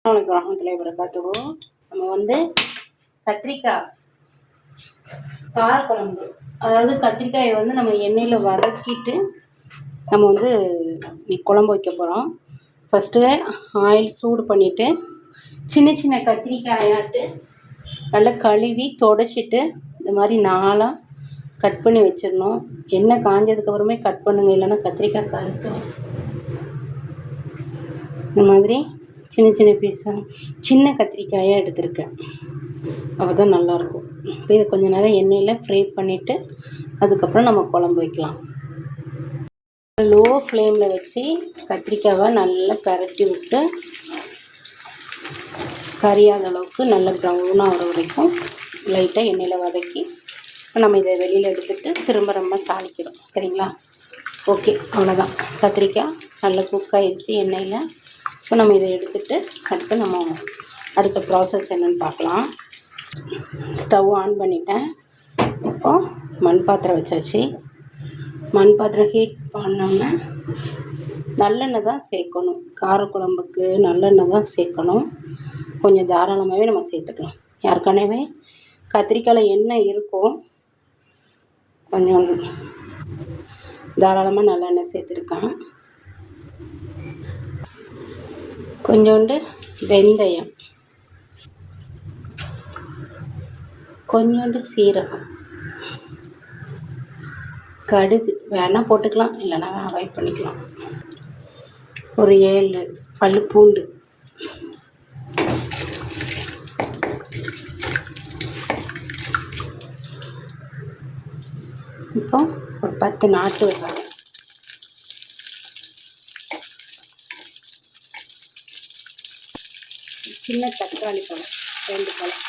வரமத்துல்லாஹி வபரகாத்துஹு. நம்ம வந்து கத்திரிக்காய் காரக்குழம்பு, அதாவது கத்திரிக்காயை வந்து நம்ம எண்ணெயில் வதக்கிட்டு நம்ம வந்து குழம்பு வைக்க போகிறோம். ஃபஸ்ட்டு ஆயில் சூடு பண்ணிவிட்டு சின்ன சின்ன கத்திரிக்காயாட்டு நல்லா கழுவி தொடச்சிட்டு இந்த மாதிரி நாளாக கட் பண்ணி வச்சிடணும். எண்ணெய் காஞ்சதுக்கப்புறமே கட் பண்ணுங்க, இல்லைன்னா கத்திரிக்காய் கருத்தும். இந்த மாதிரி சின்ன சின்ன பீஸாக சின்ன கத்திரிக்காயாக எடுத்திருக்கேன், அப்போ தான் நல்லாயிருக்கும். இப்போ இதை கொஞ்சம் நேரம் எண்ணெயில் ஃப்ரை பண்ணிவிட்டு அதுக்கப்புறம் நம்ம குழம்பு வைக்கலாம். லோ ஃப்ளேமில் வச்சு கத்திரிக்காவை நல்லா பரட்டி விட்டு கரியாத அளவுக்கு நல்லா ப்ரௌனாக வர வரைக்கும் லைட்டாக எண்ணெயில் வதக்கி நம்ம இதை வெளியில் எடுத்துகிட்டு திரும்ப ரொம்ப தாளிக்கிறோம். சரிங்களா? ஓகே, அவ்வளோதான். கத்திரிக்காய் நல்லா குக் ஆகிடுச்சு எண்ணெயில். இப்போ நம்ம இதை எடுத்துகிட்டு அடுத்து நம்ம அடுத்த ப்ராசஸ் என்னென்னு பார்க்கலாம். ஸ்டவ் ஆன் பண்ணிட்டேன். இப்போது மண் பாத்திரம் வச்சாச்சு. மண் பாத்திரம் ஹீட் பண்ணோன்னா நல்லெண்ணெய் தான் சேர்க்கணும். காரக்குழம்புக்கு நல்லெண்ணெய் தான் சேர்க்கணும். கொஞ்சம் தாராளமாகவே நம்ம சேர்த்துக்கலாம். ஏற்கனவே கத்திரிக்காயில் எண்ணெய் இருக்கும், கொஞ்சம் தாராளமாக நல்லெண்ணெய் சேர்த்துருக்கேன். கொஞ்சோண்டு வெந்தயம், கொஞ்சோண்டு சீரகம், கடுகு வேணால் போட்டுக்கலாம், இல்லைன்னா அவாய்ட் பண்ணிக்கலாம். ஒரு 7 பல்லு பூண்டு, இப்போ ஒரு 10 நாட்டு வெங்காயம், சின்ன தக்காளி பழம் 2 பழம்,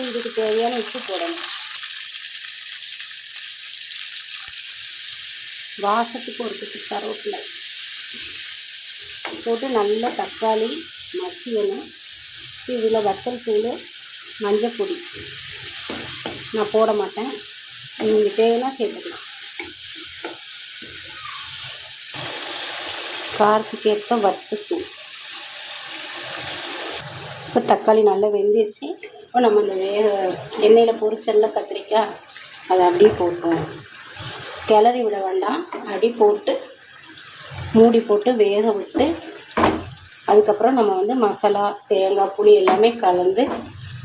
இதுக்கு தேவையான உப்பு போடணும். வாசத்துக்கு ஒரு குட்டி கருவேப்பிலை போட்டு நல்லா தக்காளி மசியணும். இதில் வத்தல் தூள், மஞ்சள் பொடி நான் போட மாட்டேன், நீங்கள் தேவைன்னா சேர்த்துக்கலாம். காரத்துக்கு ஏற்ப வத்தத்தூள். இப்போ தக்காளி நல்லா வெந்துருச்சு. இப்போ நம்ம இந்த எண்ணெயில் பொரிச்சல்ல கத்திரிக்காய் அதை அப்படியே போட்டோம். கிளறி விட வேண்டாம், அடி போட்டு மூடி போட்டு வேக விட்டு அதுக்கப்புறம் நம்ம வந்து மசாலா, தேங்காய், புளி எல்லாமே கலந்து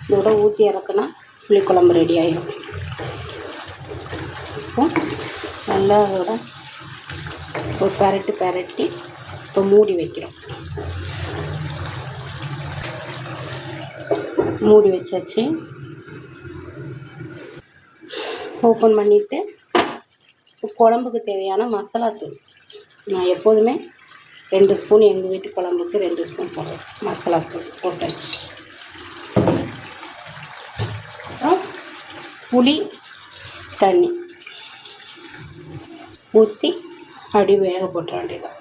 இதோட ஊற்றி இறக்குனா புளிக்குழம்பு ரெடி ஆகிடும். இப்போ நல்லா அதோட ஒரு பரட்டி இப்போ மூடி வைக்கிறோம். மூடி வச்சாச்சு. ஓப்பன் பண்ணிவிட்டு குழம்புக்கு தேவையான மசாலாத்தூள் நான் எப்போதுமே 2 ஸ்பூன், எங்கள் வீட்டு குழம்புக்கு 2 ஸ்பூன் போடுறேன். மசாலாத்தூள் போட்டாச்சு. அப்புறம் புளி தண்ணி ஊற்றி அப்படி வேக போட்ட வேண்டியதான்.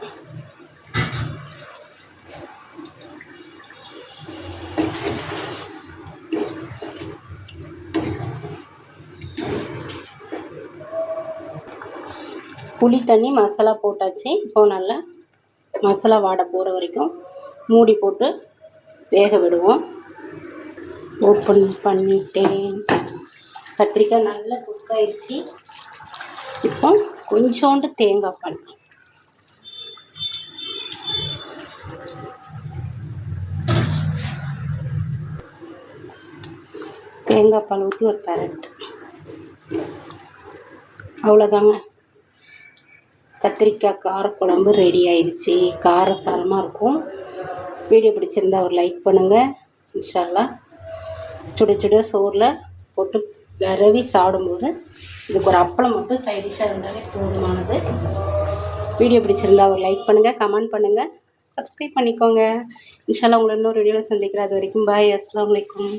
புளி தண்ணி மசாலா போட்டாச்சு. இப்போது நல்லா மசாலா வாடை போகிற வரைக்கும் மூடி போட்டு வேக விடுவோம். ஓப்பன் பண்ணிட்டேன். கத்திரிக்காய் நல்லா குக் ஆயிடுச்சு. இப்போ கொஞ்சோண்டு தேங்காய் பால், ஊற்றி ஒரு பரட்டு. அவ்வளோதாங்க, கத்திரிக்காய் காரக்குழம்பு ரெடி ஆயிடுச்சு. காரசாரமாக இருக்கும். வீடியோ பிடிச்சிருந்தா ஒரு லைக் பண்ணுங்கள். இன்ஷா அல்லாஹ் சுட சுட சோறில் போட்டு விரவி சாப்பிடும்போது இதுக்கு ஒரு அப்பளம் மட்டும் சைடிஷாக இருந்தாலே போதுமானது. வீடியோ பிடிச்சிருந்தா ஒரு லைக் பண்ணுங்கள், கமெண்ட் பண்ணுங்கள், சப்ஸ்கிரைப் பண்ணிக்கோங்க. இன்ஷா அல்லாஹ் உங்களை இன்னொரு வீடியோவில் சந்திக்கிறேன். அது வரைக்கும் பாய். அஸ்ஸலாமு அலைக்கும்.